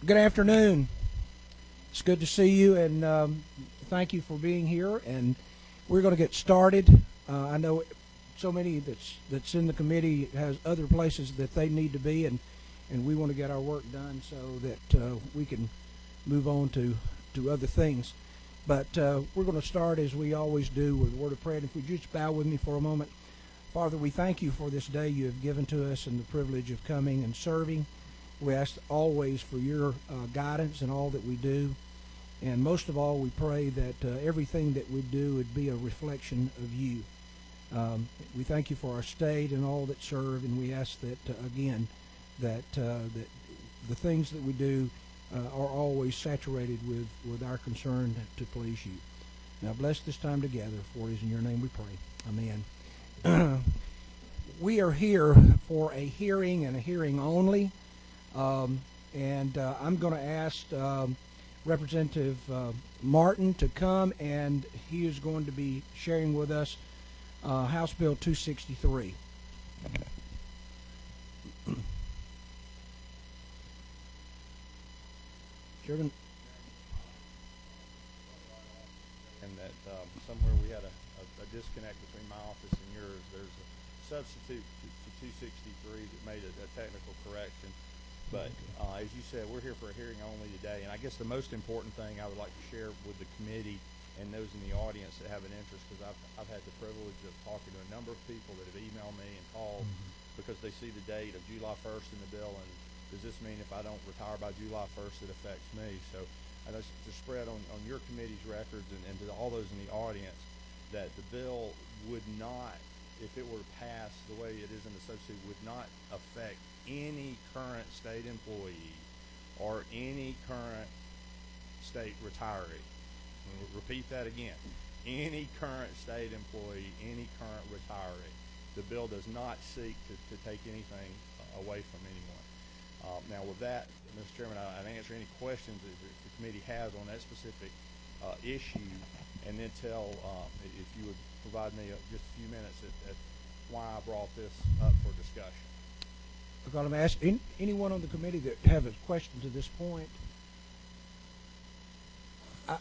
Good afternoon. It's good to see you, and thank you for being here. And we're going to get started. I know so many that's in the committee has other places that they need to be, and we want to get our work done so that we can move on to other things. But we're going to start, as we always do, with a word of prayer. And if we just bow with me for a moment. Father, we thank you for this day you have given to us and the privilege of coming and serving. We ask always for your guidance in all that we do. And most of all, we pray that everything that we do would be a reflection of you. We thank you for our state and all that serve, and we ask that, again, that the things that we do are always saturated with our concern to please you. Now bless this time together, for it is in your name we pray. Amen. We are here for a hearing and a hearing only. And I'm going to ask Representative Martin to come, and he is going to be sharing with us House Bill 263. Chairman? And that somewhere we had a disconnect between my office and yours. There's a substitute to 263 that made a technical correction. But as you said, we're here for a hearing only today. And I guess the most important thing I would like to share with the committee and those in the audience that have an interest, because I've had the privilege of talking to a number of people that have emailed me and called because they see the date of July 1st in the bill, and does this mean if I don't retire by July 1st it affects me? So I just to spread on your committee's records and to all those in the audience that the bill would not, if it were passed the way it is in the substitute, would not affect any current state employee or any current state retiree. We'll repeat that again. Any current state employee, any current retiree. The bill does not seek to take anything away from anyone. Now with that, Mr. Chairman, I'd answer any questions that the committee has on that specific issue, and then tell, if you would provide me just a few minutes at why I brought this up for discussion. I'm going to ask anyone on the committee that have a question to this point.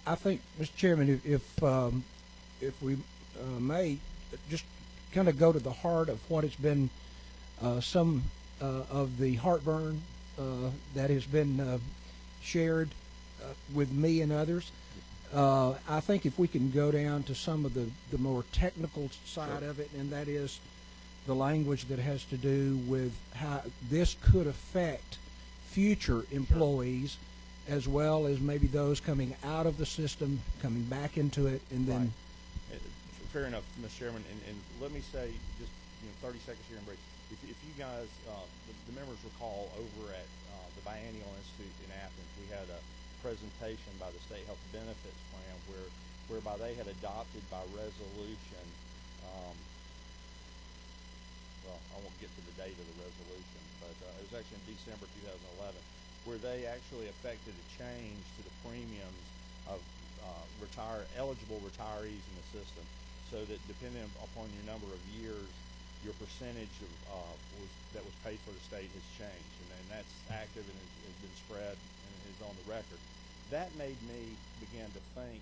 I think, Mr. Chairman, if we may just kind of go to the heart of what has been some of the heartburn that has been shared with me and others. I think if we can go down to some of the more technical side of it, and that is the language that has to do with how this could affect future employees, as well as maybe those coming out of the system, coming back into it, and then... Fair enough, Mr. Chairman, and let me say, just 30 seconds here and break. If you guys, the members recall, over at the Biennial Institute in Athens, we had a presentation by the State Health Benefits Plan whereby they had adopted by resolution, well, I won't get to the date of the resolution, but it was actually in December 2011, where they actually effected a change to the premiums of eligible retirees in the system, so that depending upon your number of years, your percentage that was paid for the state has changed, and that's active and has been spread and is on the record. That made me begin to think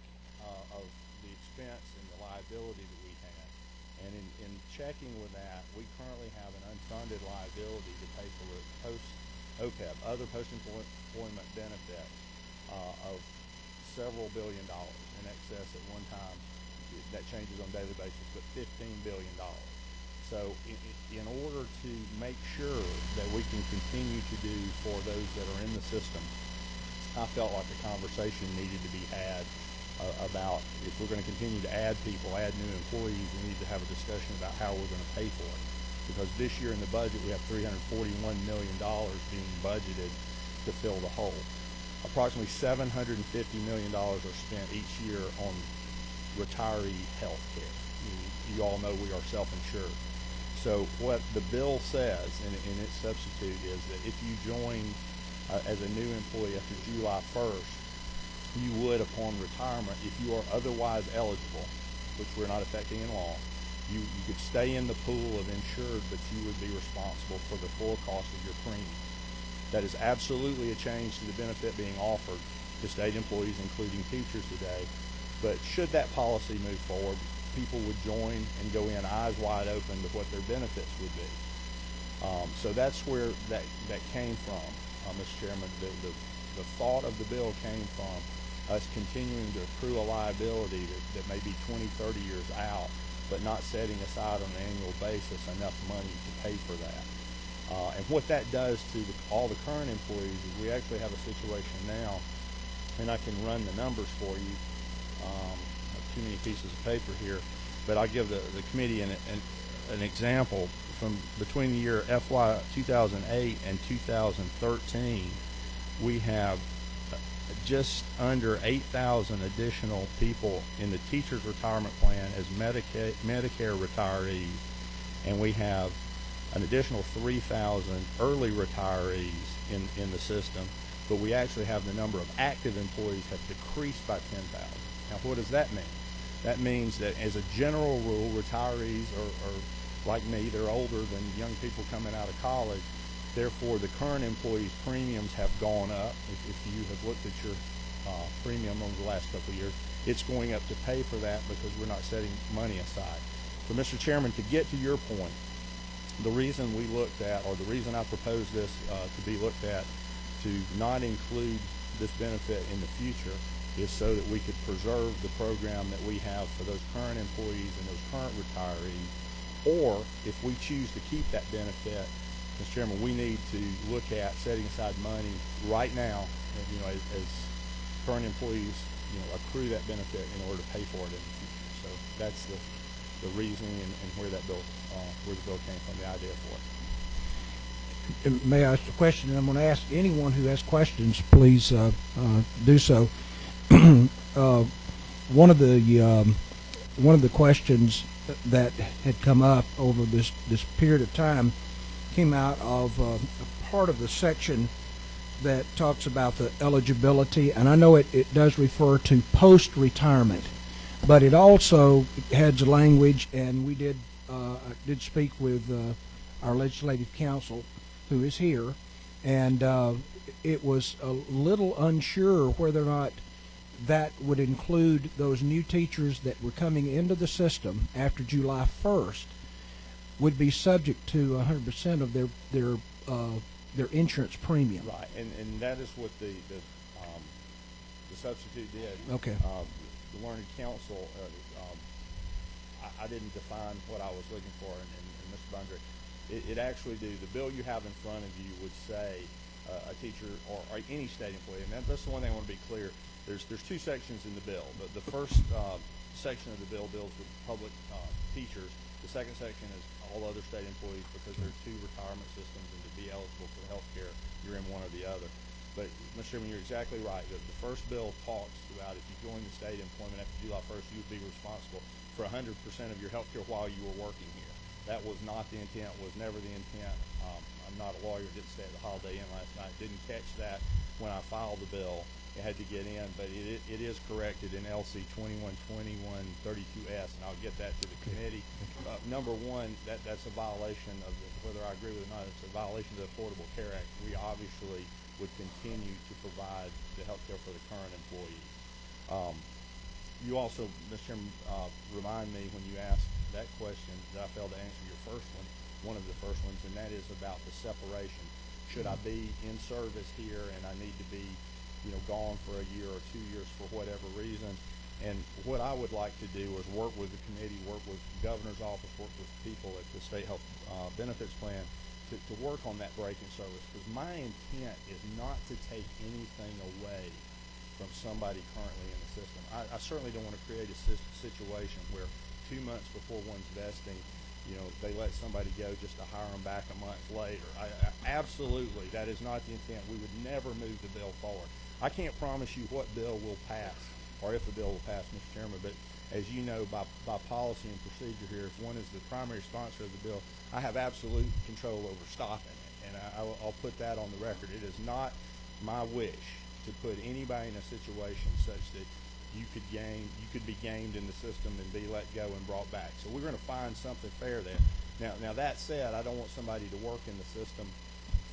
of the expense and the liability that we had. And in checking with that, we currently have an unfunded liability to pay for post-OPEB, other post-employment benefits, of several $1 billion in excess at one time. That changes on a daily basis, but $15 billion. So in order to make sure that we can continue to do for those that are in the system, I felt like a conversation needed to be had about, if we're going to continue to add people, add new employees, we need to have a discussion about how we're going to pay for it. Because this year in the budget we have $341 million being budgeted to fill the hole. Approximately $750 million are spent each year on retiree health care. You all know we are self-insured. So what the bill says in its substitute is that if you join as a new employee after July 1st, you would, upon retirement, if you are otherwise eligible, which we're not affecting in law, you could stay in the pool of insured, but you would be responsible for the full cost of your premium. That is absolutely a change to the benefit being offered to state employees, including teachers today. But should that policy move forward, people would join and go in eyes wide open to what their benefits would be. So that's where that came from, Mr. Chairman. The thought of the bill came from us continuing to accrue a liability that may be 20, 30 years out, but not setting aside on an annual basis enough money to pay for that. And what that does to all the current employees is we actually have a situation now, and I can run the numbers for you. Not too many pieces of paper here, but I'll give the committee an example. From between the year FY 2008 and 2013, we have just under 8,000 additional people in the teacher's retirement plan as Medicare retirees, and we have an additional 3,000 early retirees in the system, but we actually have the number of active employees have decreased by 10,000. Now, what does that mean? That means that as a general rule, retirees are like me, they're older than young people coming out of college. Therefore, the current employees' premiums have gone up. If you have looked at your premium over the last couple of years, it's going up to pay for that because we're not setting money aside. So, Mr. Chairman, to get to your point, the reason we looked at, or the reason I proposed this to be looked at, to not include this benefit in the future is so that we could preserve the program that we have for those current employees and those current retirees. Or if we choose to keep that benefit, Mr. Chairman, we need to look at setting aside money right now, as current employees, accrue that benefit in order to pay for it in the future. So that's the reasoning and where the bill came from, the idea for it. May I ask a question? And I'm going to ask anyone who has questions, please do so. One of the questions that had come up over this period of time came out of a part of the section that talks about the eligibility, and I know it does refer to post-retirement, but it also has language, and we did speak with our legislative counsel, who is here, and it was a little unsure whether or not that would include those new teachers that were coming into the system after July 1st would be subject to 100% of their insurance premium. Right, and that is what the substitute did. Okay. The Learned Counsel, I didn't define what I was looking for, and Mr. Bundrick, it actually the bill you have in front of you would say a teacher or any state employee, and that's the one thing I want to be clear. There's two sections in the bill. The first section of the bill deals with public teachers. The second section is all other state employees because there are two retirement systems, and to be eligible for health care, you're in one or the other. But, Mr. Chairman, you're exactly right. The first bill talks about if you join the state employment after July 1st, you would be responsible for 100% of your health care while you were working here. That was not the intent, was never the intent. I'm not a lawyer, didn't stay at the Holiday Inn last night, didn't catch that when I filed the bill. It had to get in, but it is corrected in LC 212132S, and I'll get that to the committee. Number one, that's a violation of whether I agree with it or not, it's a violation of the Affordable Care Act. We obviously would continue to provide the health care for the current employees. You also, Mr. Chairman, remind me when you asked that question that I failed to answer your first one of the first ones, and that is about the separation. Should I be in service here and I need to be gone for a year or 2 years for whatever reason? And what I would like to do is work with the committee, work with the governor's office, work with people at the state health benefits plan to work on that break in service, because my intent is not to take anything away from somebody currently in the system. I certainly don't want to create a situation where 2 months before one's vesting, they let somebody go just to hire them back a month later. Absolutely, that is not the intent. We would never move the bill forward. I can't promise you what bill will pass, or if a bill will pass, Mr. Chairman, but as you know, by policy and procedure here, if one is the primary sponsor of the bill, I have absolute control over stopping it, and I'll put that on the record. It is not my wish to put anybody in a situation such that you could be gamed in the system and be let go and brought back. So we're going to find something fair there. Now that said, I don't want somebody to work in the system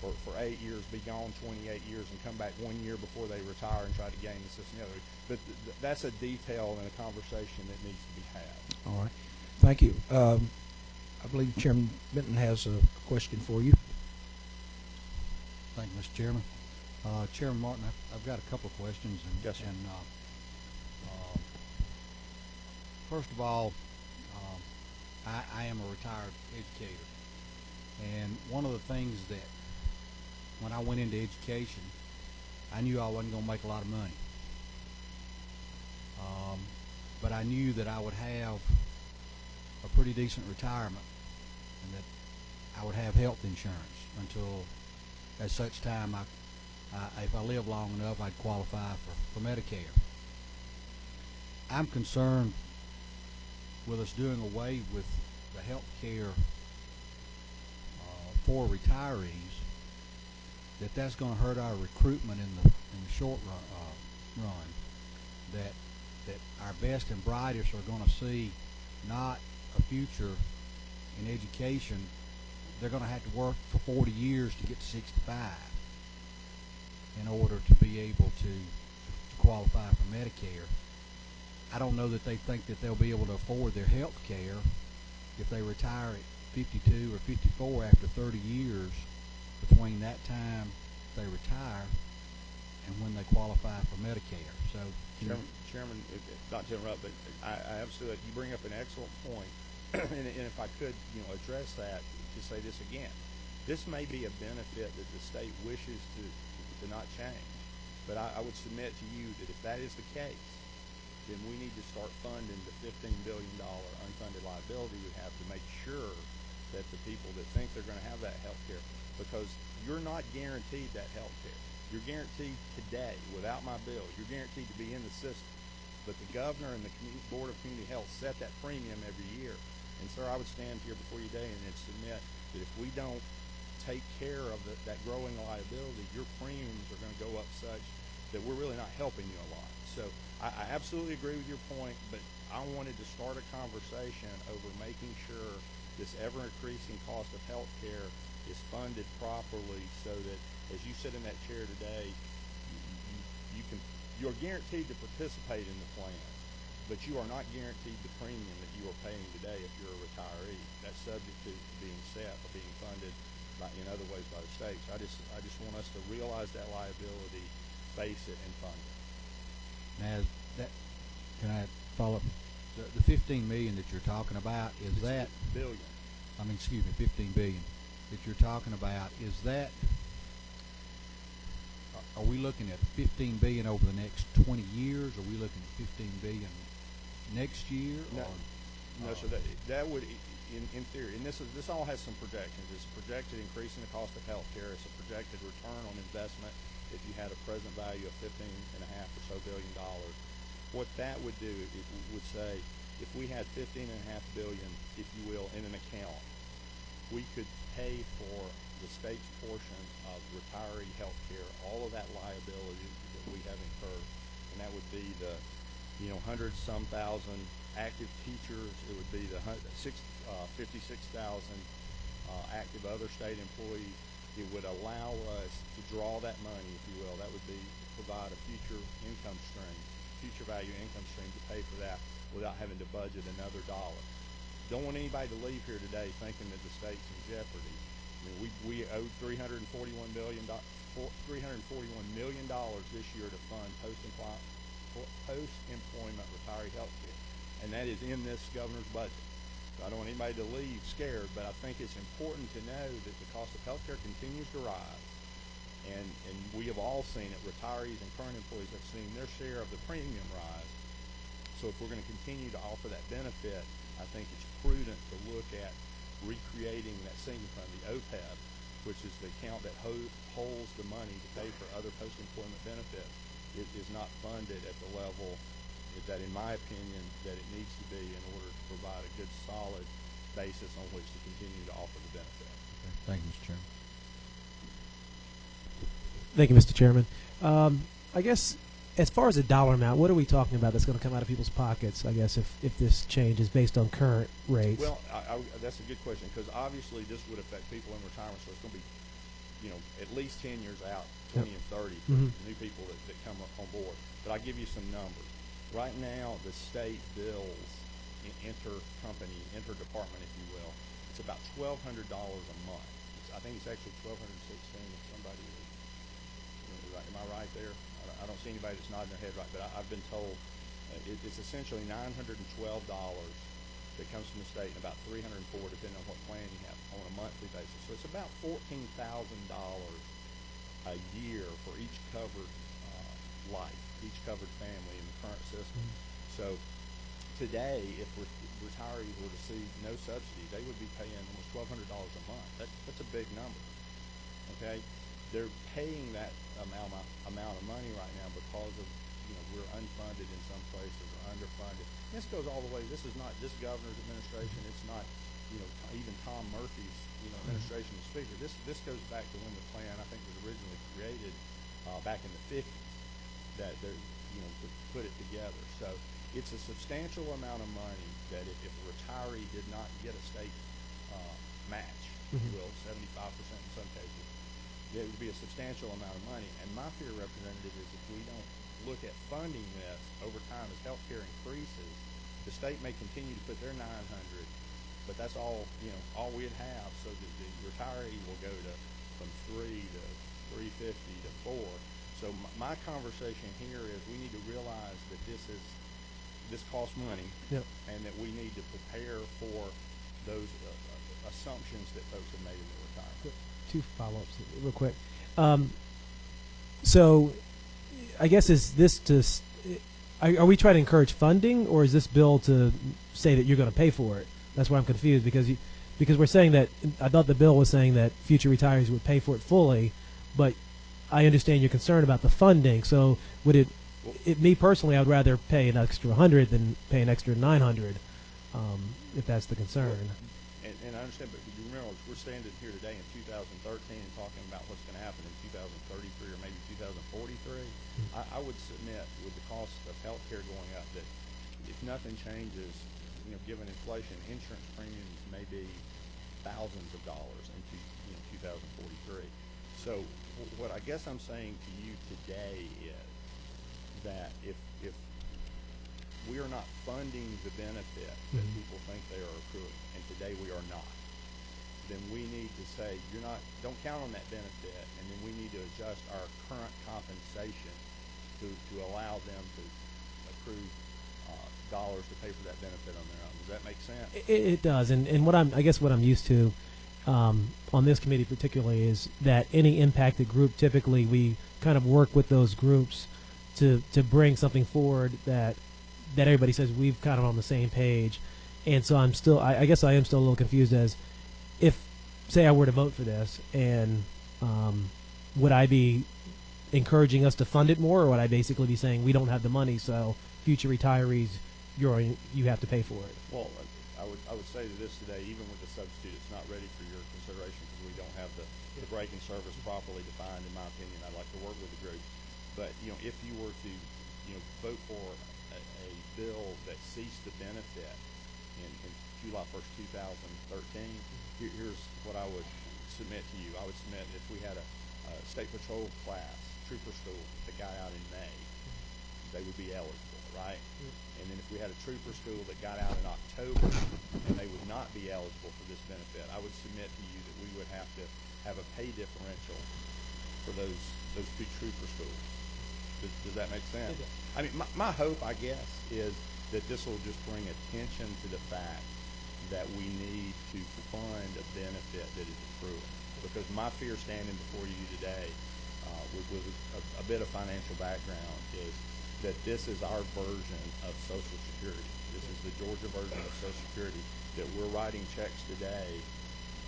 for 8 years, be gone 28 years, and come back 1 year before they retire and try to gain the system. But that's a detail and a conversation that needs to be had. All right. Thank you. I believe Chairman Benton has a question for you. Thank you, Mr. Chairman. Chairman Martin, I've got a couple of questions. Yes, sir. First of all, I am a retired educator. And one of the things that when I went into education, I knew I wasn't going to make a lot of money. But I knew that I would have a pretty decent retirement and that I would have health insurance until at such time if I live long enough, I'd qualify for Medicare. I'm concerned with us doing away with the health care for retirees, that's going to hurt our recruitment in the short run. That our best and brightest are going to see not a future in education. They're going to have to work for 40 years to get to 65 in order to be able to qualify for Medicare. I don't know that they think that they'll be able to afford their health care if they retire at 52 or 54 after 30 years between that time they retire and when they qualify for Medicare. So, Chairman, not to interrupt, but I absolutely, you bring up an excellent point, and if I could, address that to say this again, this may be a benefit that the state wishes to not change, but I would submit to you that if that is the case, then we need to start funding the $15 billion unfunded liability we have to make sure that the people that think they're going to have that health care, because you're not guaranteed that health care. You're guaranteed today, without my bill, you're guaranteed to be in the system. But the governor and the Board of Community Health set that premium every year. And, sir, I would stand here before you today and submit that if we don't take care of that growing liability, your premiums are going to go up such that we're really not helping you a lot. So I absolutely agree with your point, but I wanted to start a conversation over making sure this ever-increasing cost of health care is funded properly so that as you sit in that chair today, you're guaranteed to participate in the plan, but you are not guaranteed the premium that you are paying today if you're a retiree. That's subject to being set or being funded in other ways by the state. So I just want us to realize that liability, face it, and fund it. Now, can I follow up? The $15 million that you're talking about, is that billion? Excuse me, $15 billion that you're talking about, is that? Are we looking at $15 billion over the next 20 years? Are we looking at $15 billion next year? No, so that would, in theory, and this all has some projections. It's a projected increase in the cost of health care. It's a projected return on investment if you had a present value of $15.5 or so billion. What that would do, it would say, if we had $15.5 billion, if you will, in an account, we could pay for the state's portion of retiree health care, all of that liability that we have incurred, and that would be the 100-some thousand active teachers. It would be the 56,000 active other state employees. It would allow us to draw that money, if you will. That would be provide a future income stream, future value income stream to pay for that without having to budget another dollar. Don't want anybody to leave here today thinking that the state's in jeopardy. I mean, we owe $341 million this year to fund post-employment retiree health care, and that is in this governor's budget. So I don't want anybody to leave scared, but I think it's important to know that the cost of health care continues to rise, and we have all seen it. Retirees and current employees have seen their share of the premium rise. So if we're going to continue to offer that benefit, I think it's prudent to look at recreating that sinking fund, the OPEB, which is the account that holds the money to pay for other post-employment benefits. It is not funded at the level that, in my opinion, that it needs to be in order to provide a good, solid basis on which to continue to offer the benefit. Okay. Thank you, Mr. Chairman. Thank you, Mr. Chairman. I guess as far as a dollar amount, what are we talking about that's going to come out of people's pockets, I guess, if this change is based on current rates? Well, that's a good question, because obviously this would affect people in retirement, so it's going to be at least 10 years out, 20 and 30 for new people that come up on board. But I'll give you some numbers. Right now, the state bills interdepartment, if you will, it's about $1,200 a month. I think it's actually $1,216 if somebody is. Am I right there? I don't see anybody that's nodding their head right, but I've been told it's essentially $912 that comes from the state, and about $304 depending on what plan you have on a monthly basis. So it's about $14,000 a year for each covered life, each covered family in the current system. So today, if retirees were to see no subsidy, they would be paying almost $1,200 a month. That's a big number. Okay, they're paying that amount of money right now because of we're unfunded in some places or underfunded. This goes all the way. This is not this governor's administration. It's not even Tom Murphy's administration is figure. This goes back to when the plan I think was originally created back in the 50s. That they're to put it together. So it's a substantial amount of money that if a retiree did not get a state match, if you will, 75% in some cases, it would be a substantial amount of money. And my fear, Representative, is if we don't look at funding this over time as health care increases, the state may continue to put their $900, but that's all all we'd have. So the retiree will go to from 3 to 350 to 4. So my conversation here is we need to realize that this costs money, and that we need to prepare for those assumptions that folks have made in their retirement. 2 follow-ups real quick. So I guess is this just are we trying to encourage funding, or is this bill to say that you're going to pay for it? That's why I'm confused, because we're saying that I thought the bill was saying that future retirees would pay for it fully, but I understand your concern about the funding. So would me personally, I would rather pay an extra $100 than pay an extra $900, if that's the concern. And I understand, but you remember we're standing here today in 2013 and talking about what's going to happen in 2033 or maybe 2043. I would submit, with the cost of health care going up, that if nothing changes, given inflation, insurance premiums may be thousands of dollars into 2043. So what I guess I'm saying to you today is that if we are not funding the benefit that people think they are accruing, and today we are not, then we need to say don't count on that benefit, and then we need to adjust our current compensation to allow them to accrue dollars to pay for that benefit on their own. Does that make sense? It does, and what I'm used to on this committee particularly is that any impacted group, typically we kind of work with those groups to bring something forward that everybody says we've kind of on the same page. And so I guess I am still a little confused as if, say I were to vote for this, and would I be encouraging us to fund it more, or would I basically be saying we don't have the money, so future retirees, you have to pay for it? Well, I would say to this today, even with the substitute, it's not ready for your consideration because we don't have the break in service properly defined. In my opinion, I'd like to work with the group. But if you were to vote for a bill that ceased the benefit in July 1st, 2013, here's what I would submit to you. I would submit if we had a state patrol class, trooper school, that got out in May, they would be eligible, right? And then if we had a trooper school that got out in October, and they would not be eligible for this benefit, I would submit to you that we would have to have a pay differential for those 2 trooper schools. Does that make sense? I mean, my hope, I guess, is that this will just bring attention to the fact that we need to fund a benefit that is accruing. Because my fear standing before you today, with a bit of financial background, is that this is our version of Social Security. This is the Georgia version of Social Security, that we're writing checks today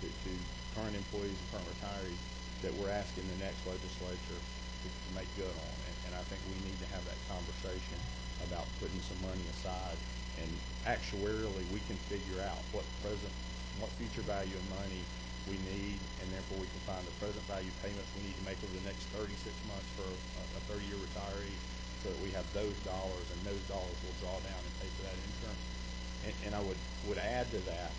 to current employees and current retirees that we're asking the next legislature to make good on. And I think we need to have that conversation about putting some money aside, and actuarially we can figure out what future value of money we need, and therefore we can find the present value payments we need to make over the next 36 months for a 30-year retiree, so that we have those dollars, and those dollars will draw down and pay for that insurance. And I would add to that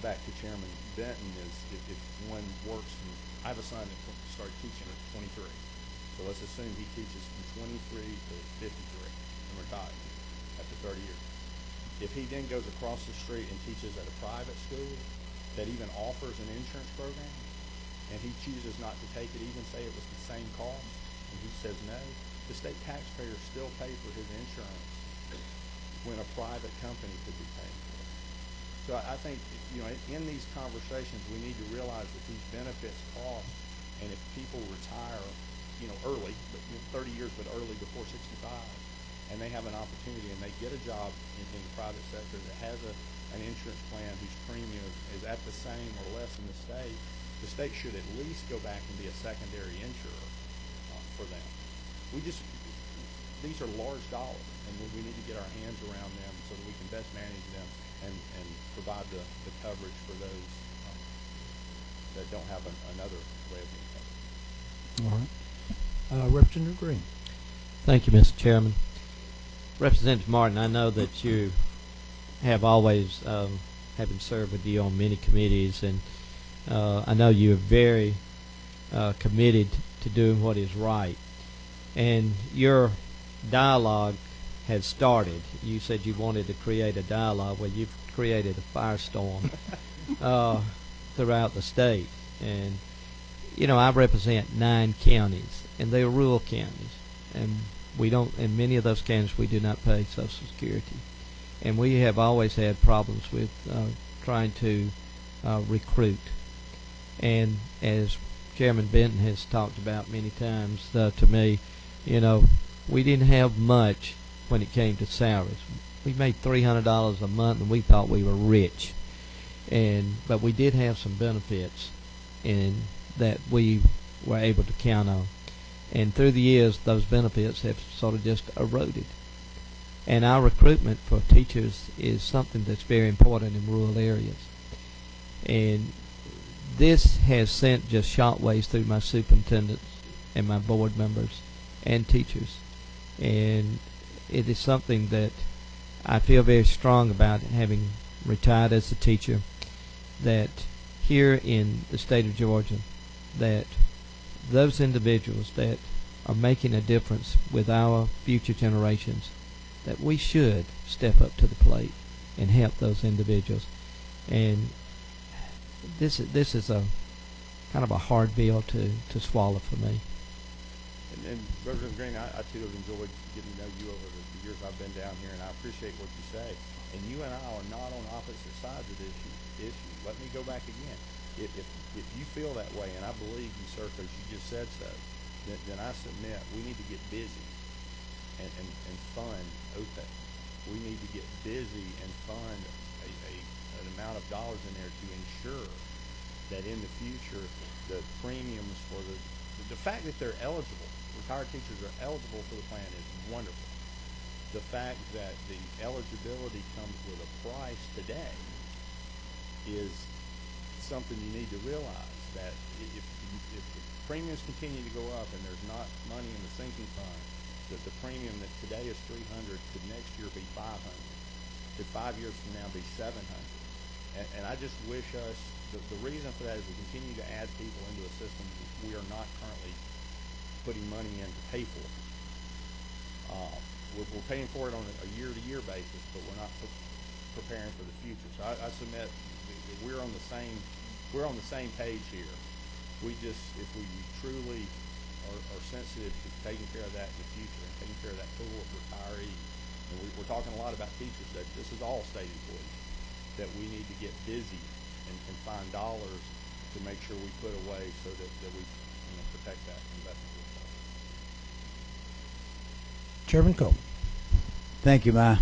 back to Chairman Benton, is if one works from, I have a son that started teaching at 23. So let's assume he teaches from 23 to 53 and retires after 30 years. If he then goes across the street and teaches at a private school that even offers an insurance program, and he chooses not to take it, even say it was the same cost, and he says no, the state taxpayers still pay for his insurance when a private company could be paying for it. So I think, in these conversations, we need to realize that these benefits cost, and if people retire, early, but 30 years, but early before 65, and they have an opportunity and they get a job in the private sector that has an insurance plan whose premium is at the same or less in the state should at least go back and be a secondary insurer for them. These are large dollars, and we need to get our hands around them so that we can best manage them and provide the coverage for those that don't have another way of being covered. All right. Representative Green. Thank you, Mr. Chairman. Representative Martin, I know that you have always, having served with you on many committees, and I know you're very committed to doing what is right. And your dialogue has started. You said you wanted to create a dialogue. Well, you've created a firestorm throughout the state. And, I represent 9 counties, and they are rural counties. And we don't, in many of those counties, we do not pay Social Security. And we have always had problems with trying to recruit. And as Chairman Benton has talked about many times to me, we didn't have much when it came to salaries. We made $300 a month, and we thought we were rich. But we did have some benefits and that we were able to count on. And through the years, those benefits have sort of just eroded. And our recruitment for teachers is something that's very important in rural areas. And this has sent just shockwaves through my superintendents and my board members and teachers. And it is something that I feel very strong about, having retired as a teacher, that here in the state of Georgia, that those individuals that are making a difference with our future generations, that we should step up to the plate and help those individuals. And this is a kind of a hard bill to swallow for me. And Representative Green, I too have enjoyed getting to know you over the years I've been down here, and I appreciate what you say. And you and I are not on opposite sides of this issue. Let me go back again. If you feel that way, and I believe you, sir, because you just said so, then I submit we need to get busy and fund OPEC. We need to get busy and fund an amount of dollars in there to ensure that in the future the premiums for the fact that they're eligible, retired teachers are eligible for the plan is wonderful. The fact that the eligibility comes with a price today is something you need to realize, that if the premiums continue to go up and there's not money in the sinking fund, that the premium that today is $300 could next year be $500, could 5 years from now be $700. And I just wish us, the reason for that is we continue to add people into a system we are not currently putting money in to pay for. We're paying for it on a year-to-year basis, but we're not preparing for the future. So I submit that we're on the same page here. If we truly are sensitive to taking care of that in the future and taking care of that pool of retirees, and we're talking a lot about teachers, that this is all state employees, that we need to get busy and find dollars to make sure we put away so that we protect that investment. Chairman Cole. Thank you, my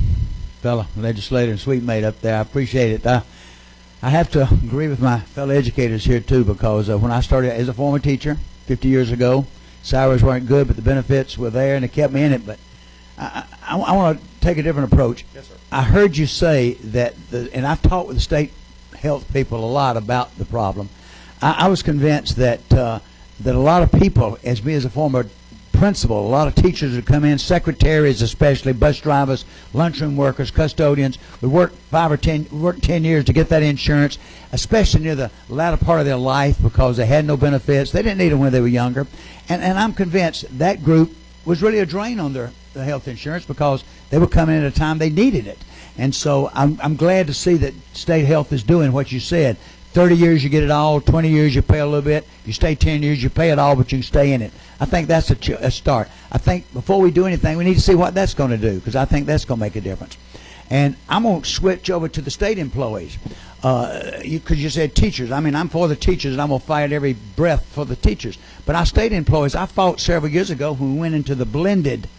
fellow legislator and sweet mate up there. I appreciate it. I have to agree with my fellow educators here too, because when I started as a former teacher 50 years ago, salaries weren't good, but the benefits were there and they kept me in it. But I want to take a different approach. Yes, sir. I heard you say that, and I've talked with the state health people a lot about the problem. I was convinced that a lot of people, as me as a former principal, a lot of teachers would come in, secretaries especially, bus drivers, lunchroom workers, custodians, would work 10 years to get that insurance, especially near the latter part of their life because they had no benefits. They didn't need them when they were younger. And I'm convinced that group was really a drain on their health insurance because they were coming at a time they needed it. And so I'm glad to see that state health is doing what you said. 30 years you get it all, 20 years you pay a little bit, you stay 10 years you pay it all, but you can stay in it. I think that's a start. I think before we do anything, we need to see what that's going to do, because I think that's going to make a difference. And I'm going to switch over to the state employees, because you said teachers. I mean, I'm for the teachers, and I'm going to fight every breath for the teachers. But our state employees, I fought several years ago when we went into the blended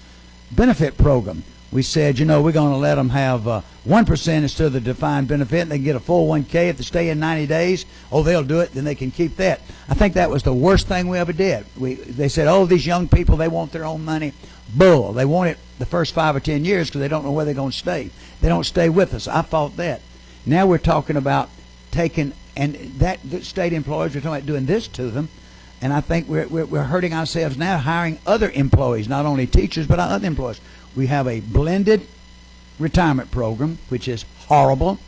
benefit program. We said, we're going to let them have 1% instead of the defined benefit, and they can get a 401k if they stay in 90 days. Oh, they'll do it, then they can keep that. I think that was the worst thing we ever did. They said, oh, these young people, they want their own money. Bull. They want it the first 5 or 10 years because they don't know where they're going to stay. They don't stay with us. I fought that. Now we're talking about taking, and that the state employees, we're talking about doing this to them. And I think we're hurting ourselves now hiring other employees, not only teachers, but other employees. We have a blended retirement program, which is horrible.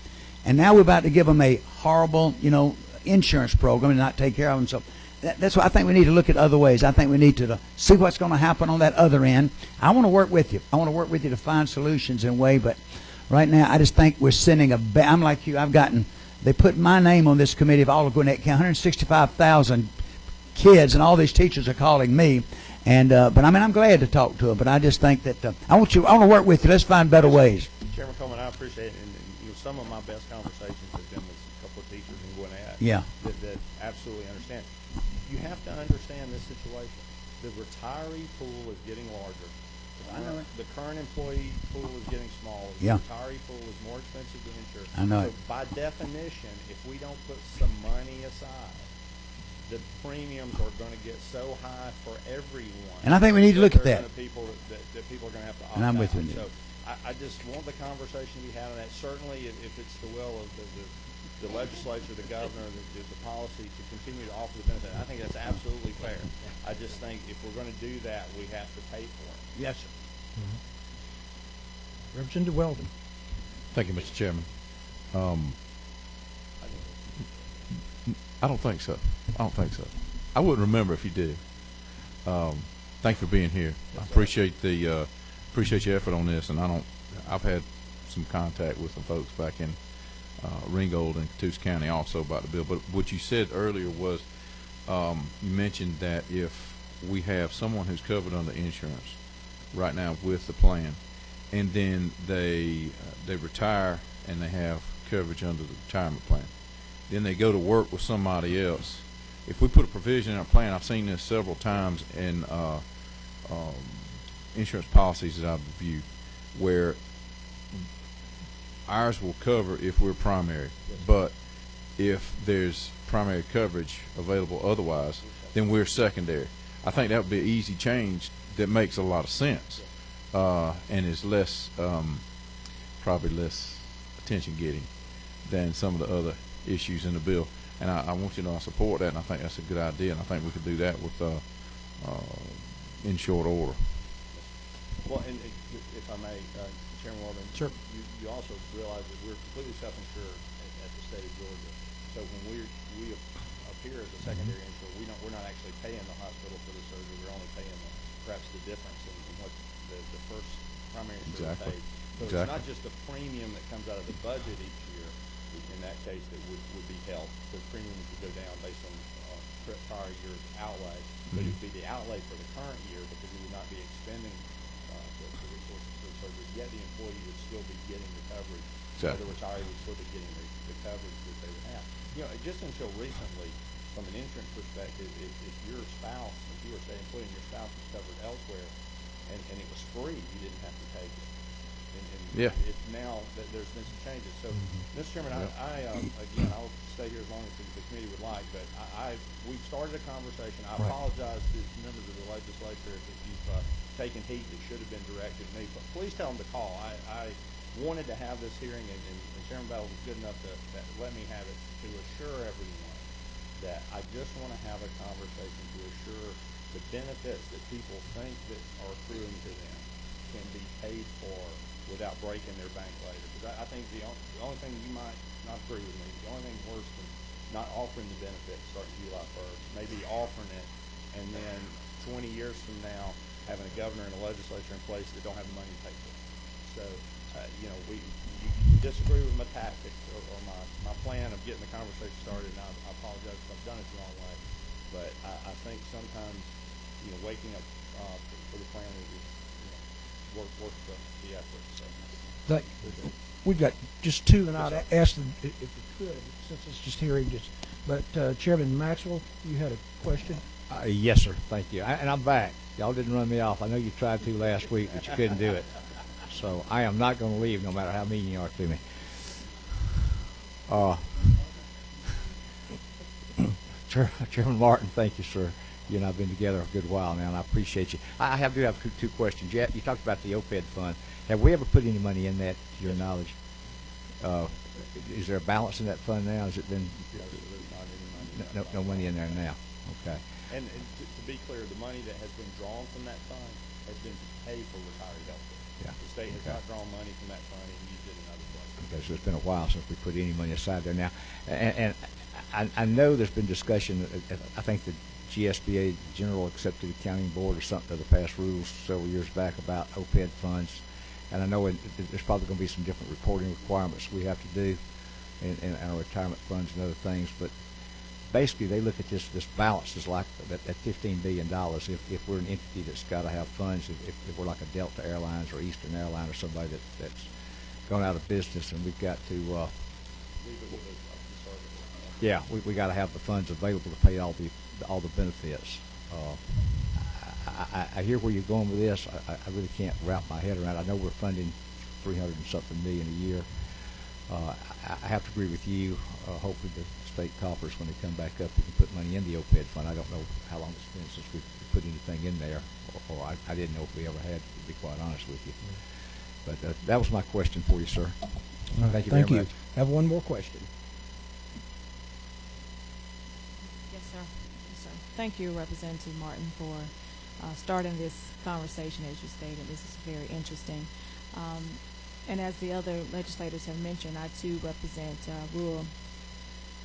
And now we're about to give them a horrible, insurance program and not take care of them. So that's why I think we need to look at other ways. I think we need to see what's going to happen on that other end. I want to work with you. I want to work with you to find solutions in a way. But right now, I just think we're sending I'm like you. They put my name on this committee of all of Gwinnett County, 165,000 kids, and all these teachers are calling me. And but I mean, I'm glad to talk to them. But I just think that I want to work with you. Let's find better ways. Chairman Coleman, I appreciate it. And some of my best conversations have been with a couple of teachers in Gwinnett. Yeah. That absolutely understand. You have to understand this situation. The retiree pool is getting larger. I know it. The current employee pool is getting smaller. Yeah. The retiree pool is more expensive to insure. I know So it. by definition, if we don't put some money aside, the premiums are going to get so high for everyone. And I think we need to look at that. People that people are going to have to opt And I'm with out. you. So I just want the conversation to be had on that. Certainly, if it's the will of the legislature, the governor, the policy to continue to offer the benefit, I think that's absolutely fair. I just think if we're going to do that, we have to pay for it. Yes, sir. Representative Weldon. Thank you, Mr. Chairman. I don't think so. I wouldn't remember if you did. Thank you for being here. I appreciate your effort on this, and I've had some contact with some folks back in Ringgold and Catoosa County also about the bill. But what you said earlier was you mentioned that if we have someone who's covered under insurance right now with the plan, and then they retire and they have coverage under the retirement plan, then they go to work with somebody else. If we put a provision in our plan, I've seen this several times in insurance policies that I've reviewed, where ours will cover if we're primary, but if there's primary coverage available otherwise, then we're secondary. I think that would be an easy change that makes a lot of sense, and is probably less attention getting than some of the other issues in the bill. And I want you to know I support that, and I think that's a good idea, and I think we could do that with in short order. Well, and if I may, Chairman Weldon, Sure. You also realize that we're completely self-insured at the state of Georgia. So when we appear as a secondary insurer, we're not actually paying the hospital for the surgery. We're only paying perhaps the difference in what the first primary insurer paid. So it's not just the premium that comes out of the budget each year. In that case, that would be held. The premiums would go down based on prior year's outlay, but it would be the outlay for the current year because we would not be expending the resources for the surgery. Yet the employee would still be getting the coverage. Exactly. The retiree would still be getting the coverage that they would have. Just until recently, from an insurance perspective, if your spouse, if you were a state employee and your spouse was covered elsewhere, and it was free, you didn't have to take it. Yeah. It's now that there's been some changes. So, Mr. Chairman, again, I'll stay here as long as the committee would like, but we've started a conversation. I apologize to members of the legislature if you've taken heat that should have been directed at me. But please tell them to call. I wanted to have this hearing, and Chairman Battle was good enough to let me have it to assure everyone that I just want to have a conversation to assure the benefits that people think that are accruing to them can be paid for without breaking their bank later. Because I think the only thing, you might not agree with me, the only thing worse than not offering the benefit starting July 1st, maybe offering it and then 20 years from now having a governor and a legislature in place that don't have the money to pay for it. So, you know, you can disagree with my tactics or my plan of getting the conversation started, and I apologize if I've done it the wrong way. But I think sometimes, you know, waking up for the plan is worth the effort. So. We've got just two, and I'd ask them if we could, since it's just hearing this. But Chairman Maxwell, you had a question? Yes, sir. Thank you. And I'm back. Y'all didn't run me off. I know you tried to last week, but you couldn't do it. So I am not going to leave no matter how mean you are to me. Chairman Martin, thank you, sir. You and I have been together a good while now, and I appreciate you. I do have two questions. You talked about the OPED fund. Have we ever put any money in that, to your knowledge? Is there a balance in that fund now? Has it been? No money in there now. Okay. And to be clear, the money that has been drawn from that fund has been to pay for retiree health care. Yeah. The state has not drawn money from that fund and used it in other places. Okay, so it's been a while since we put any money aside there now. And I know there's been discussion, I think the GSBA, General Accepted Accounting Board, or something of the past rules several years back about OPED funds. And I know there's probably going to be some different reporting requirements we have to do in our retirement funds and other things. But basically, they look at this balance as like at $15 billion. If we're an entity that's got to have funds, if we're like a Delta Airlines or Eastern Airlines or somebody that's gone out of business, and we've got to we got to have the funds available to pay all the benefits. I hear where you're going with this. I really can't wrap my head around it. I know we're funding $300 and something million a year. I have to agree with you. Hopefully the state coffers, when they come back up, we can put money in the OPED fund. I don't know how long it's been since we put anything in there, or I didn't know if we ever had, to be quite honest with you. But that was my question for you, sir. Thank you very much. I have one more question. Yes, sir. Yes, sir. Thank you, Representative Martin, for starting this conversation. As you stated, this is very interesting. And as the other legislators have mentioned, I too represent rural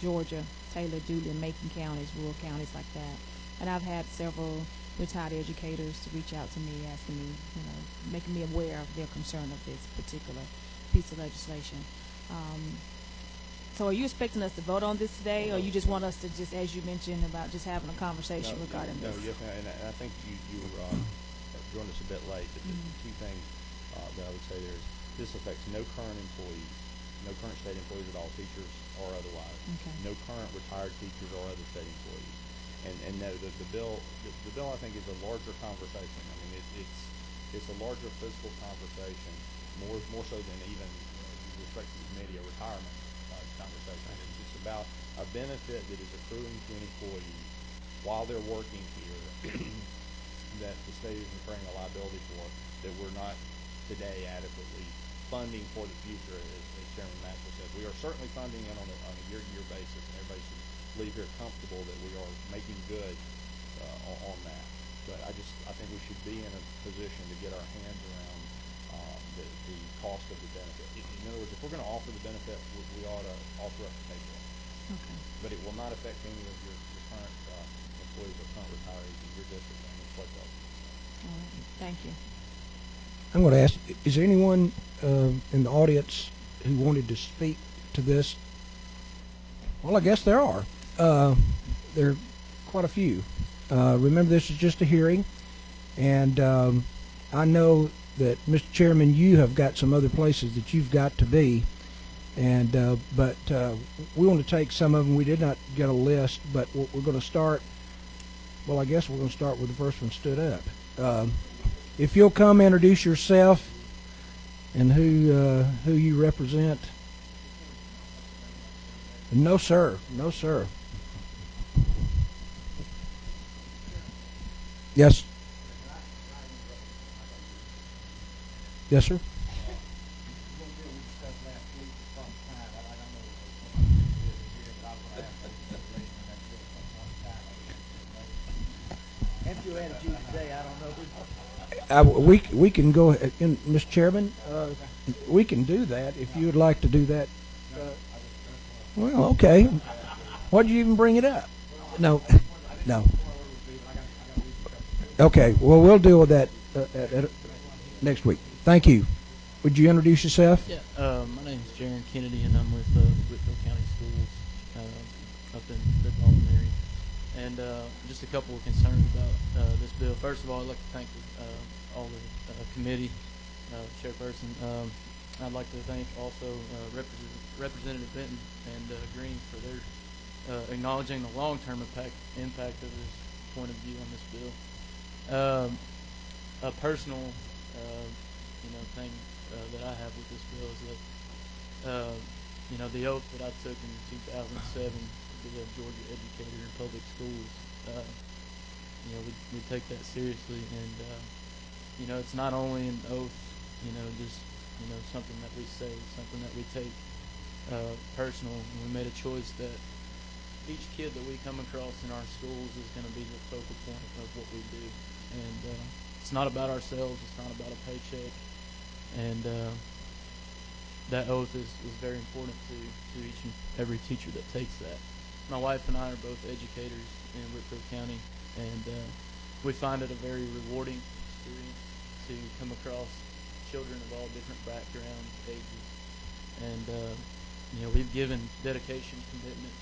Georgia, Taylor, Dooley, and Macon counties, rural counties like that. And I've had several retired educators to reach out to me, asking me, making me aware of their concern of this particular piece of legislation. So are you expecting us to vote on this today, or you just want us to just, as you mentioned, about just having a conversation regarding this? No, yes, ma'am. And I think you joined us a bit late, but the key thing that I would say there is this affects no current employees, no current state employees at all, teachers or otherwise. Okay. No current retired teachers or other state employees. And no, the bill I think is a larger conversation. I mean, it's a larger fiscal conversation, more so than even with respect to the committee, a retirement conversation. It's about a benefit that is accruing to an employee while they're working here that the state is incurring a liability for, that we're not today adequately funding for the future, as Chairman Maxwell said. We are certainly funding it on a year-to-year basis, and everybody should leave here comfortable that we are making good on that. But I think we should be in a position to get our hands around the cost of the benefit. In other words, if we're going to offer the benefit, we ought to offer up to pay for it. Okay. But it will not affect any of your current employees or current retirees in your district. I mean, it's quite well. All right. Thank you. I'm going to ask, is there anyone in the audience who wanted to speak to this? Well, I guess there are. There are quite a few. Remember, this is just a hearing, and I know that, Mr. Chairman, you have got some other places that you've got to be, and but we want to take some of them. We did not get a list, but we're going to start. Well, I guess we're going to start with the first one stood up. If you'll come introduce yourself and who you represent. No, sir. No, sir. Yes. Yes, sir. You had to today. I don't know. We can go ahead, Mr. Chairman. We can do that if you would like to do that. Well, okay. Why'd you even bring it up? No. Okay. Well, we'll deal with that next week. Thank you. Would you introduce yourself? Yeah. My name is Jaron Kennedy, and I'm with Whitfield County Schools up in the Dalton area. And just a couple of concerns about this bill. First of all, I'd like to thank all the committee, chairperson. I'd like to thank also Representative Benton and Green for their acknowledging the long-term impact of this point of view on this bill. A personal, thing that I have with this bill is that, the oath that I took in 2007 to be a Georgia educator in public schools, we take that seriously, and it's not only an oath, just something that we say, something that we take personal. And we made a choice that each kid that we come across in our schools is going to be the focal point of what we do, and it's not about ourselves, it's not about a paycheck, and that oath is very important to each and every teacher that takes that. My wife and I are both educators in Whitfield County, and we find it a very rewarding experience to come across children of all different backgrounds, ages, and we've given dedication, commitment,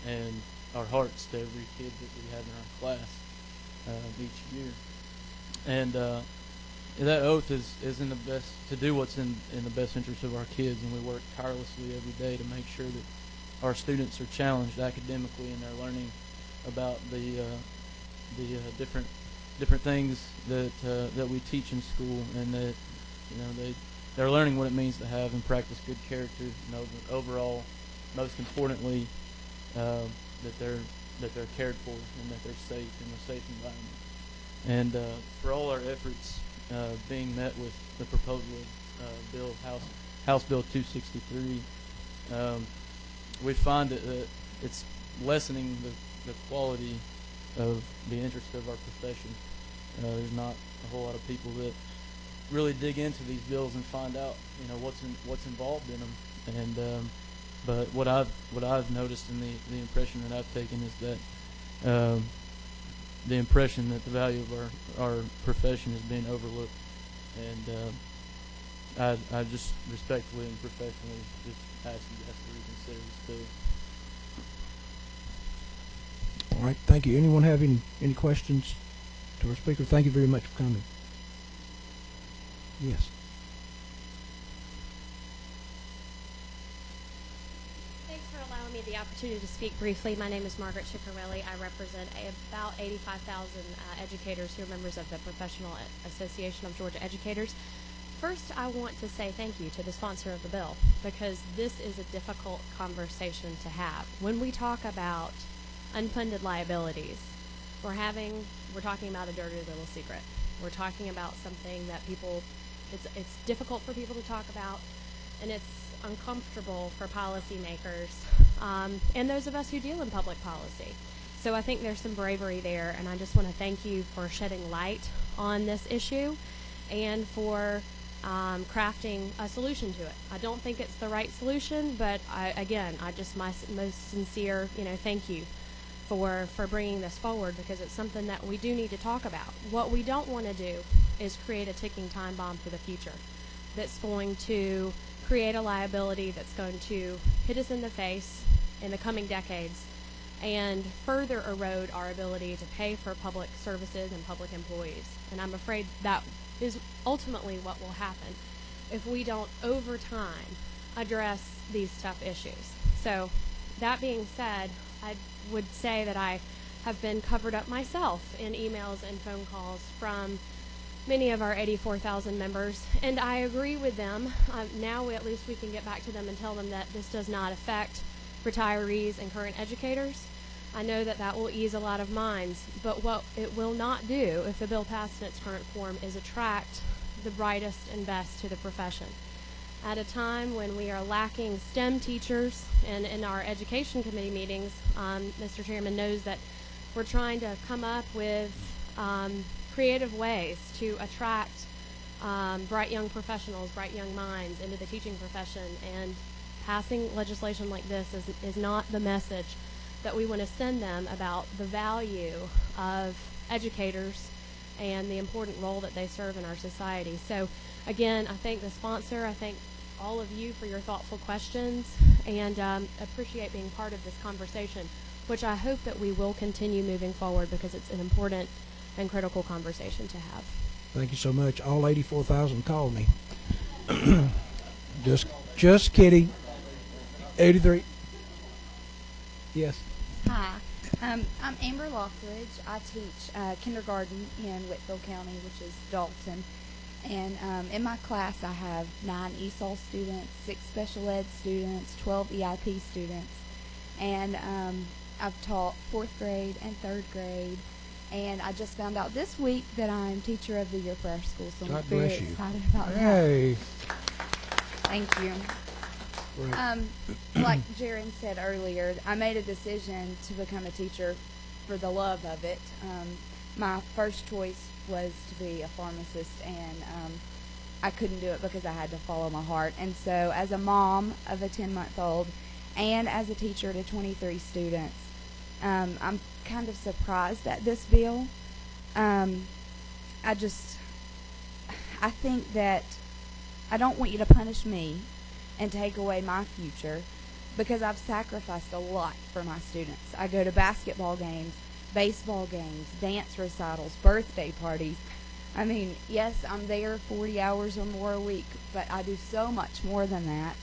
and our hearts to every kid that we have in our class each year. And that oath is in the best, to do what's in the best interest of our kids, and we work tirelessly every day to make sure that our students are challenged academically and they're learning about the different things that we teach in school, and that they're learning what it means to have and practice good character, and overall, most importantly, that they're cared for and that they're safe in a safe environment. And for all our efforts being met with the proposal of House Bill 263, we find that it's lessening the quality of the interest of our profession. There's not a whole lot of people that really dig into these bills and find out what's involved in them. And but what I've noticed and the impression that I've taken is that the impression that the value of our profession is being overlooked, and I just respectfully and professionally just ask you guys to reconsider this bill. All right, thank you. Anyone have any questions to our speaker? Thank you very much for coming. Yes. Thanks for allowing me the opportunity to speak briefly. My name is Margaret Ciccarelli. I represent about 85,000 educators who are members of the Professional Association of Georgia Educators. First, I want to say thank you to the sponsor of the bill, because this is a difficult conversation to have. When we talk about unfunded liabilities, we're talking about a dirty little secret. We're talking about something that it's difficult for people to talk about, and it's uncomfortable for policymakers and those of us who deal in public policy. So I think there's some bravery there, and I just want to thank you for shedding light on this issue and for crafting a solution to it. I don't think it's the right solution, but my most sincere, thank you for bringing this forward, because it's something that we do need to talk about. What we don't want to do is create a ticking time bomb for the future that's going to create a liability that's going to hit us in the face in the coming decades and further erode our ability to pay for public services and public employees. And I'm afraid that is ultimately what will happen if we don't, over time, address these tough issues. So, that being said, I would say that I have been covered up myself in emails and phone calls from many of our 84,000 members, and I agree with them. Now at least we can get back to them and tell them that this does not affect retirees and current educators. I know that will ease a lot of minds, but what it will not do, if the bill passed in its current form, is attract the brightest and best to the profession. At a time when we are lacking STEM teachers, and in our education committee meetings, Mr. Chairman knows that we're trying to come up with creative ways to attract bright young professionals, bright young minds into the teaching profession. And passing legislation like this is not the message that we want to send them about the value of educators and the important role that they serve in our society. So again, I thank the sponsor, I thank all of you for your thoughtful questions, and appreciate being part of this conversation, which I hope that we will continue moving forward because it's an important and critical conversation to have. Thank you so much. All 84,000 called me. Just kidding. 83. Yes. Hi, I'm Amber Lockridge. I teach kindergarten in Whitfield County, which is Dalton. And in my class, I have 9 ESOL students, 6 special ed students, 12 EIP students. And I've taught 4th grade and 3rd grade. And I just found out this week that I'm Teacher of the Year for our school, so I'm very excited about that. Hey. Thank you. Right. Like Jaron said earlier, I made a decision to become a teacher for the love of it. My first choice was to be a pharmacist, and I couldn't do it because I had to follow my heart. And so as a mom of a 10-month-old and as a teacher to 23 students, I'm kind of surprised at this bill. I think that I don't want you to punish me and take away my future because I've sacrificed a lot for my students. I go to basketball games, baseball games, dance recitals, birthday parties. I mean, yes, I'm there 40 hours or more a week, but I do so much more than that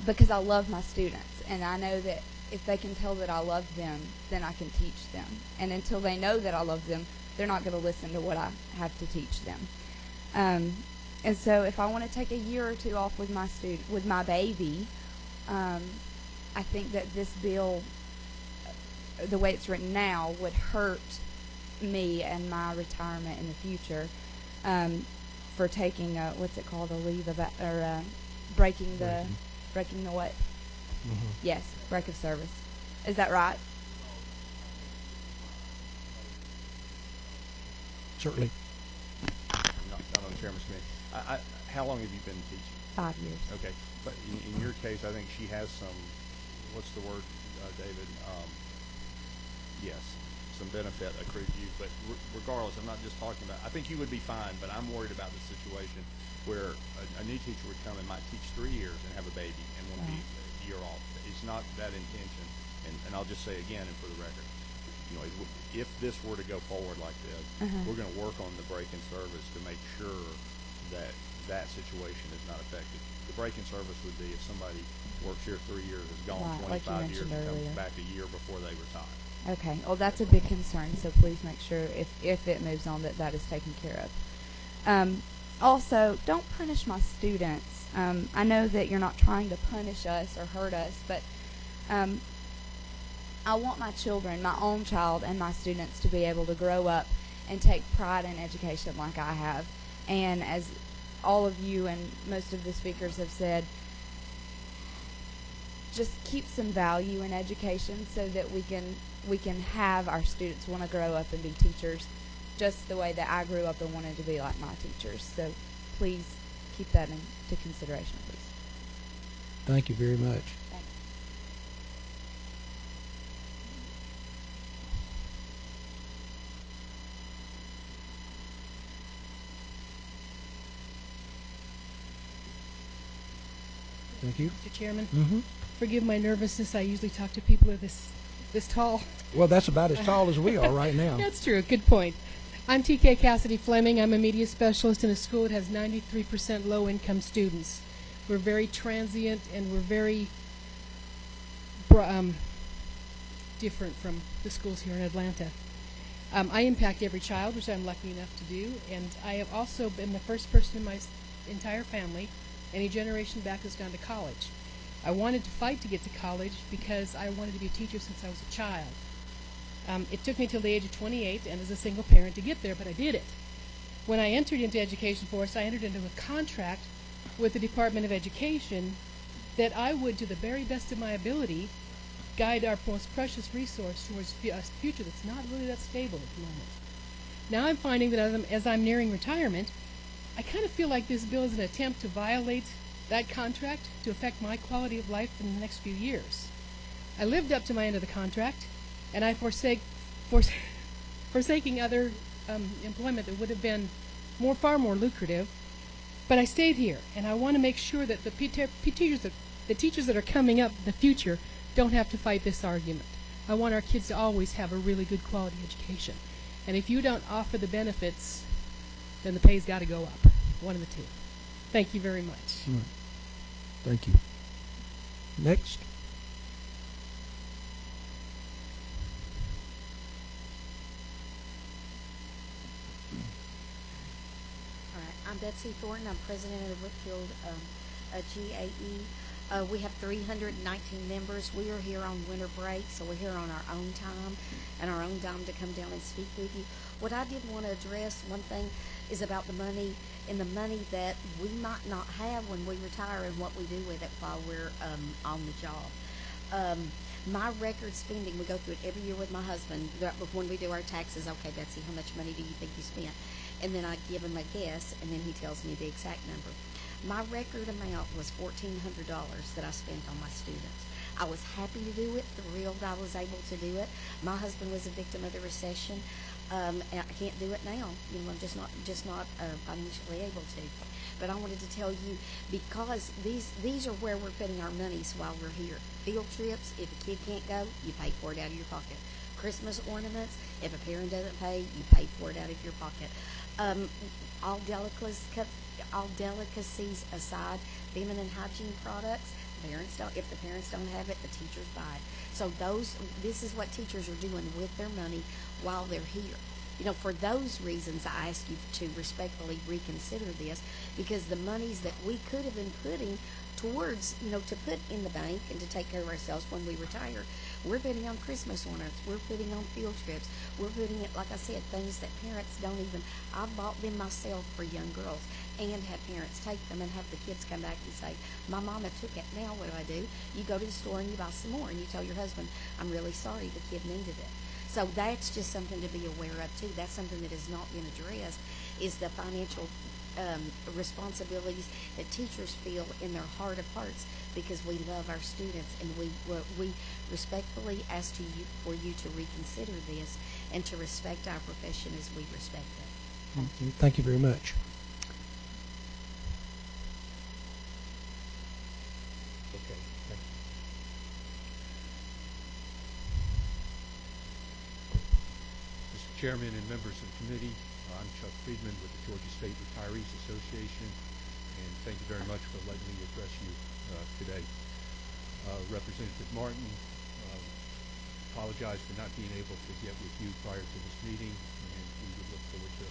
because I love my students, and I know that if they can tell that I love them, then I can teach them. And until they know that I love them, they're not going to listen to what I have to teach them. And so if I want to take a year or two off with my baby, I think that this bill, the way it's written now, would hurt me and my retirement in the future for taking what's it called, a leave of breaking the what? Mm-hmm. Yes, break of service. Is that right? Certainly. Not on the Chairman's Committee. How long have you been teaching? 5 years. Okay, but in your case, I think she has some. What's the word, David? Yes, some benefit accrued to you. But regardless, I'm not just talking about. I think you would be fine, but I'm worried about the situation where a new teacher would come and might teach 3 years and have a baby and want to be a year off. It's not that intention, and I'll just say again, and for the record, if this were to go forward like this, we're going to work on the break in service to make sure that situation is not affected. The break in service would be if somebody works here 3 years, is gone 25 years, and comes back a year before they retire. Okay. Well, that's a big concern, so please make sure if it moves on that is taken care of. Also, don't punish my students. I know that you're not trying to punish us or hurt us, but I want my children, my own child and my students, to be able to grow up and take pride in education like I have. And as all of you and most of the speakers have said, just keep some value in education so that we can have our students want to grow up and be teachers just the way that I grew up and wanted to be like my teachers. So please keep that into consideration, please. Thank you very much. Thanks. Thank you. Mr. Chairman, Mm-hmm. forgive my nervousness. I usually talk to people who are this tall. Well, that's about as tall as we are right now. That's true. Good point. I'm TK Cassidy Fleming. I'm a media specialist in a school that has 93% low-income students. We're very transient, and we're very different from the schools here in Atlanta. I impact every child, which I'm lucky enough to do, and I have also been the first person in my entire family, any generation back, has gone to college. I wanted to fight to get to college because I wanted to be a teacher since I was a child. It took me till the age of 28 and as a single parent to get there, but I did it. When I entered into Education Force, I entered into a contract with the Department of Education that I would, to the very best of my ability, guide our most precious resource towards a future that's not really that stable at the moment. Now I'm finding that as I'm nearing retirement, I kind of feel like this bill is an attempt to violate that contract to affect my quality of life in the next few years. I lived up to my end of the contract, and I forsaking other employment that would have been far more lucrative, but I stayed here, and I want to make sure that the teachers that are coming up in the future don't have to fight this argument. I want our kids to always have a really good quality education. And if you don't offer the benefits, then the pay's got to go up. One of the two. Thank you very much. All right. Thank you. Next. All right. I'm Betsy Thornton. I'm president of the Whitfield GAE. We have 319 members. We are here on winter break, so we're here on our own time and our own dime to come down and speak with you. What I did want to address, one thing, is about the money and the money that we might not have when we retire and what we do with it while we're on the job. My record spending, we go through it every year with my husband. When we do our taxes, okay, Betsy, how much money do you think you spent? And then I give him a guess, and then he tells me the exact number. My record amount was $1,400 that I spent on my students. I was happy to do it, thrilled I was able to do it. My husband was a victim of the recession, and I can't do it now. You know, I'm just not financially able to. But I wanted to tell you, because these are where we're putting our monies while we're here. Field trips, if a kid can't go, you pay for it out of your pocket. Christmas ornaments, if a parent doesn't pay, you pay for it out of your pocket. All delicacies aside, feminine hygiene products, if the parents don't have it, the teachers buy it. So this is what teachers are doing with their money while they're here. You know, for those reasons, I ask you to respectfully reconsider this, because the monies that we could have been putting towards, you know, to put in the bank and to take care of ourselves when we retire, we're putting on Christmas ornaments, we're putting on field trips, we're putting it, like I said, things that parents don't even, I bought them myself for young girls and had parents take them and have the kids come back and say, my mama took it, now what do? You go to the store and you buy some more and you tell your husband, I'm really sorry, the kid needed it. So that's just something to be aware of too. That's something that has not been addressed, is the financial responsibilities that teachers feel in their heart of hearts, because we love our students, and we respectfully ask for you to reconsider this and to respect our profession as we respect it. Thank you very much. Okay, thank you. Mr. Chairman and members of the committee, I'm Chuck Friedman with the Georgia State Retirees Association, and thank you very much for letting me address you today. Representative Martin, apologize for not being able to get with you prior to this meeting, and we would look forward to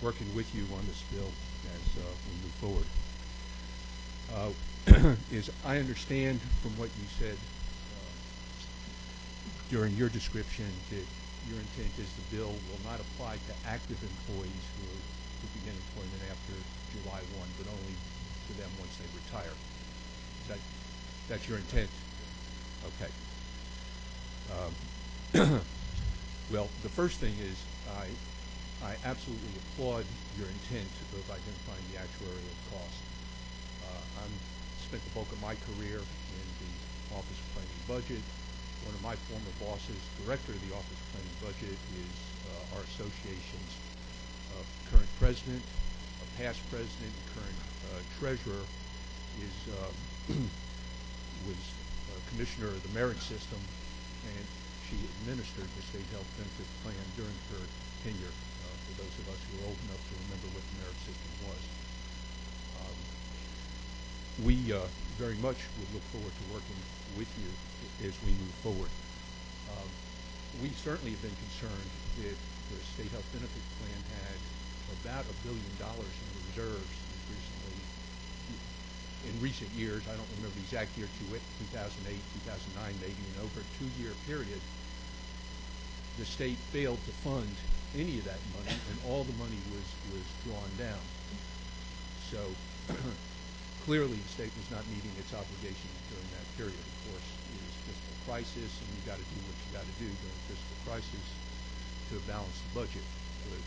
working with you on this bill as we move forward. As I understand from what you said during your description, that your intent is the bill will not apply to active employees who begin employment after July 1, but only to them once they retire. That's your intent? Okay. Well, the first thing is I absolutely applaud your intent of identifying the actuarial cost. I spent the bulk of my career in the Office of Planning and Budget. One of my former bosses, director of the Office of Planning and Budget, is our association's current president, a past president, current treasurer, was commissioner of the merit system, and she administered the state health benefit plan during her tenure, for those of us who are old enough to remember what the merit system was. We very much would look forward to working with you as we move forward. We certainly have been concerned that the state health benefit plan had about $1 billion in reserves in recent years. I don't remember the exact year, 2008, 2009 maybe, and over a 2-year period, the state failed to fund any of that money, and all the money was drawn down. So Clearly, the state was not meeting its obligations during that period. Of course, it was fiscal crisis, and you got to do what you got to do during fiscal crisis to balance the budget. But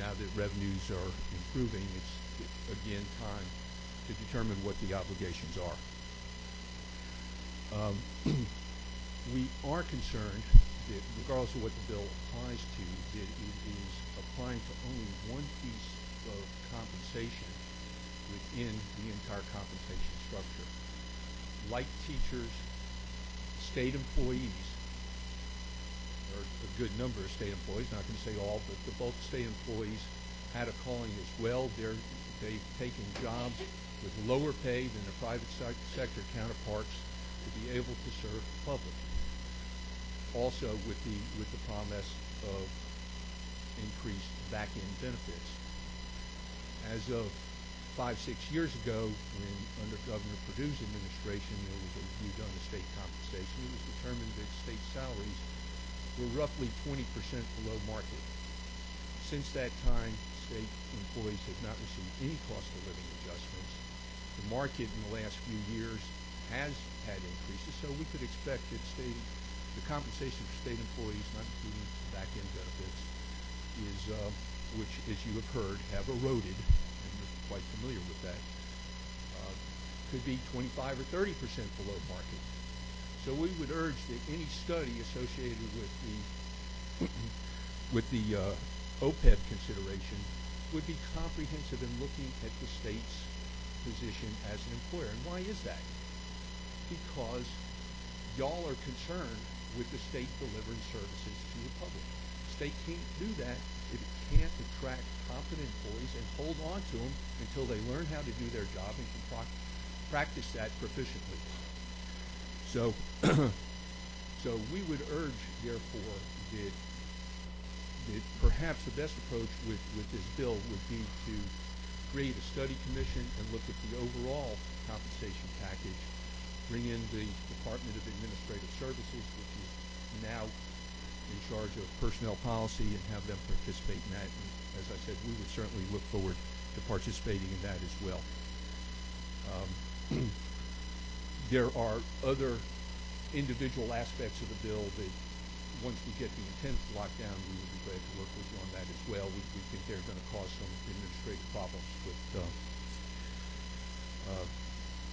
now that revenues are improving, it's again time to determine what the obligations are. We are concerned that regardless of what the bill applies to, that it is applying to only one piece of compensation within the entire compensation structure. Like teachers, state employees, or a good number of state employees, not going to say all, but the bulk state employees had a calling as well. They've taken jobs with lower pay than their private sector counterparts to be able to serve the public. Also with the promise of increased back-end benefits. As of 5-6 years ago, when under Governor Perdue's administration there was a review done of state compensation, it was determined that state salaries were roughly 20% below market. Since that time, state employees have not received any cost of living adjustments. The market in the last few years has had increases, so we could expect that the compensation for state employees, not including back-end benefits, is, which, as you have heard, have eroded, and you're quite familiar with that, could be 25 or 30% below market. So we would urge that any study associated with the OPEB consideration would be comprehensive in looking at the state's position as an employer. And why is that? Because y'all are concerned with the state delivering services to the public. The state can't do that if it can't attract competent employees and hold on to them until they learn how to do their job and can practice that proficiently. So, so we would urge, therefore, that perhaps the best approach with this bill would be to create a study commission and look at the overall compensation package, bring in the Department of Administrative Services, which is now in charge of personnel policy, and have them participate in that. And as I said, we would certainly look forward to participating in that as well. There are other individual aspects of the bill that, once we get the intent locked down, we would be glad to work with you on that as well. We think they're going to cause some administrative problems, but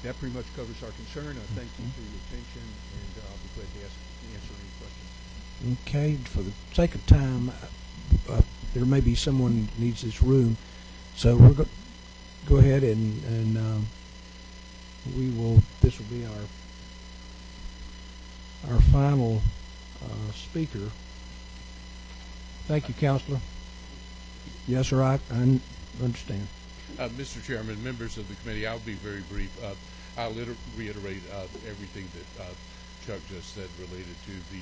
that pretty much covers our concern. I thank you for your attention, and I'll be glad to answer any questions. Okay, for the sake of time, there may be someone who needs this room, so we're going to go ahead and this will be our final speaker. Thank you, Counselor. Yes, sir, I understand. Mr. Chairman, members of the committee, I'll be very brief. I'll reiterate everything that Chuck just said related to the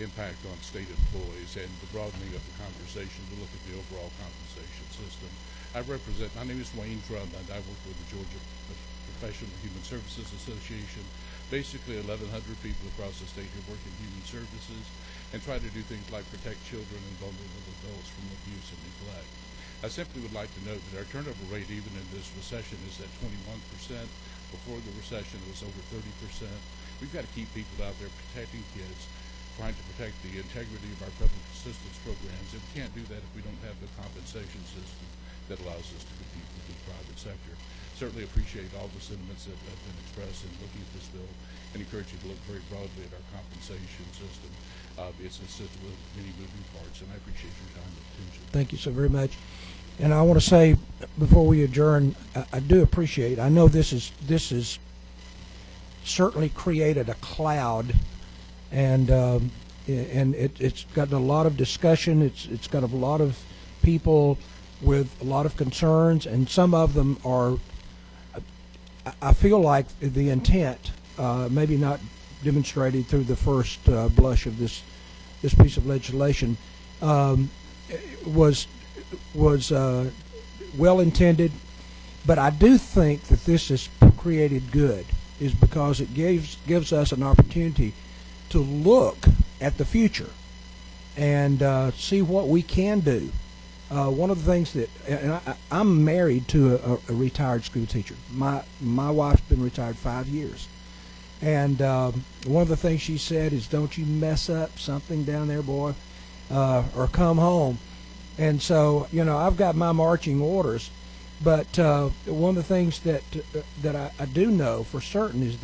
impact on state employees and the broadening of the conversation to look at the overall compensation system. My name is Wayne Drum, and I work with the Georgia Professional Human Services Association. Basically 1,100 people across the state who work in human services and try to do things like protect children and vulnerable adults from abuse and neglect. I simply would like to note that our turnover rate, even in this recession, is at 21%. Before the recession, it was over 30%. We've got to keep people out there protecting kids, trying to protect the integrity of our public assistance programs, and we can't do that if we don't have the compensation system that allows us to compete with the private sector. Certainly appreciate all the sentiments that have been expressed in looking at this bill, and encourage you to look very broadly at our compensation system. It's a system with many moving parts, and I appreciate your time and attention. Thank you so very much. And I want to say, before we adjourn, I do appreciate, I know this is certainly created a cloud, and it's gotten a lot of discussion. It's got a lot of people with a lot of concerns, and some of them are, I feel like the intent, maybe not demonstrated through the first blush of this piece of legislation, was well intended, but I do think that this is created good, is because it gives us an opportunity to look at the future and see what we can do One of the things that, and I'm married to a retired school teacher. My wife's been retired 5 years. And one of the things she said is, don't you mess up something down there, boy, or come home. And so, I've got my marching orders. But one of the things that I do know for certain is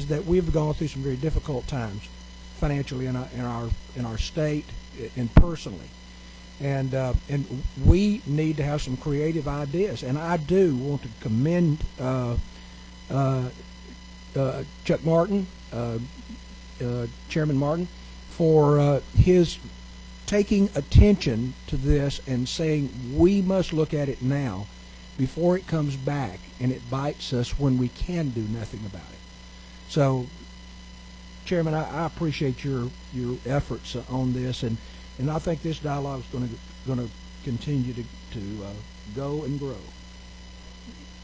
that we've gone through some very difficult times financially in our state and personally. And we need to have some creative ideas. And I do want to commend Chuck Martin, Chairman Martin, for his taking attention to this and saying we must look at it now before it comes back and it bites us when we can do nothing about it. So, Chairman, I appreciate your efforts on this, and I think this dialogue is going to continue to go and grow.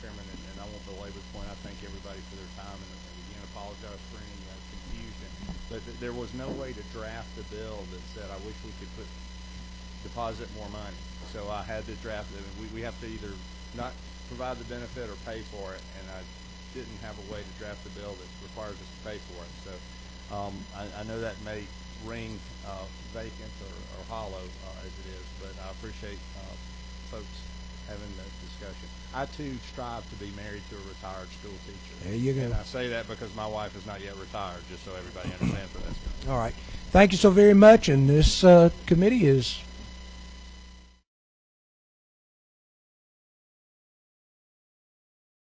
Chairman, and I won't belabor the point. I thank everybody for their time, and again apologize for any confusion. But there was no way to draft a bill that said, I wish we could deposit more money. So I had to draft it. We have to either not provide the benefit or pay for it, and I didn't have a way to draft a bill that requires us to pay for it. So I know that may ring vacant or hollow as it is, but I appreciate folks having that discussion. I too strive to be married to a retired school teacher. There you go. And I say that because my wife is not yet retired, just so everybody understands where that's going. All right. Thank you so very much, and this committee is